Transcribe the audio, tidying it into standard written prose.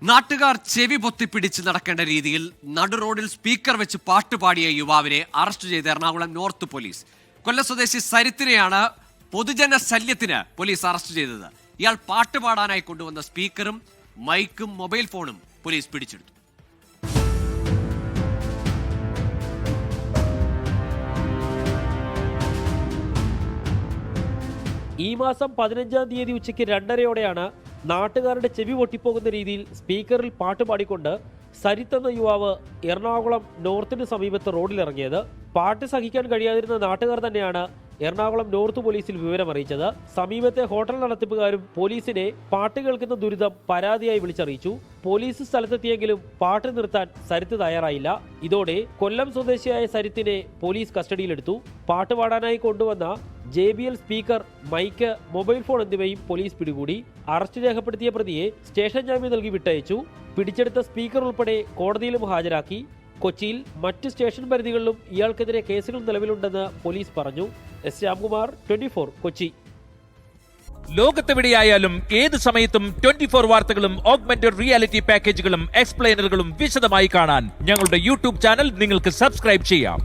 നാട്ടുകാർ ചെവി പൊത്തിപ്പിടിച്ച് നടക്കേണ്ട രീതിയിൽ നടുറോഡിൽ സ്പീക്കർ വെച്ച് പാട്ടുപാടിയ യുവാവിനെ അറസ്റ്റ് ചെയ്ത് എറണാകുളം നോർത്ത് പോലീസ്. കൊല്ലം സ്വദേശി സരിത്തിനെയാണ് പൊതുജന ശല്യത്തിന് പോലീസ് അറസ്റ്റ് ചെയ്തത്. ഇയാൾ പാട്ടുപാടാനായി കൊണ്ടുവന്ന സ്പീക്കറും മൈക്കും മൊബൈൽ ഫോണും പോലീസ് പിടിച്ചെടുത്തു. ഈ മാസം 15-ാം തീയതി ഉച്ചയ്ക്ക് 2:30-ഓടെയാണ് നാട്ടുകാരുടെ ചെവി പൊട്ടിപ്പോകുന്ന രീതിയിൽ സ്പീക്കറിൽ പാട്ട് പാടിക്കൊണ്ട് സരിത്ത് എന്ന യുവാവ് എറണാകുളം നോർത്തിന് സമീപത്ത് റോഡിലിറങ്ങിയത്. പാട്ട് സഹിക്കാൻ കഴിയാതിരുന്ന നാട്ടുകാർ തന്നെയാണ് എറണാകുളം നോർത്ത് പോലീസിൽ വിവരമറിയിച്ചത്. സമീപത്തെ ഹോട്ടൽ നടത്തിപ്പുകാരും പോലീസിനെ പാട്ട് കേൾക്കുന്ന ദുരിതം പരാതിയായി വിളിച്ചറിയിച്ചു. പോലീസ് സ്ഥലത്തെത്തിയെങ്കിലും പാട്ട് നിർത്താൻ സരിത്ത് തയ്യാറായില്ല. ഇതോടെ കൊല്ലം സ്വദേശിയായ സരിത്തിനെ പോലീസ് കസ്റ്റഡിയിലെടുത്തു. പാട്ട് പാടാനായി കൊണ്ടുവന്ന JBL speaker, mic, mobile phone എന്നിവയും പോലീസ് പിടികൂടി. അറസ്റ്റ് രേഖപ്പെടുത്തിയ പ്രതിയെ സ്റ്റേഷൻ ജാമ്യം നൽകി വിട്ടയച്ചു. പിടിച്ചെടുത്ത സ്പീക്കർ ഉൾപ്പെടെ കോടതിയിലും ഹാജരാക്കി. കൊച്ചിയിൽ മറ്റ് സ്റ്റേഷൻ പരിധികളിലും ഇയാൾക്കെതിരെ കേസുകൾ നിലവിലുണ്ടെന്ന് പോലീസ് പറഞ്ഞു. S. ശ്യാംകുമാർ, 24 കൊച്ചി. ലോകത്തെവിടെയായാലും ഏത് സമയത്തും 24 വാർത്തകളും ഓഗ്മെന്റഡ് റിയാലിറ്റി പാക്കേജുകളും എക്സ്പ്ലെയിനറുകളും വിശദമായി കാണാൻ ഞങ്ങളുടെ YouTube ചാനൽ നിങ്ങൾക്ക് സബ്സ്ക്രൈബ് ചെയ്യാം.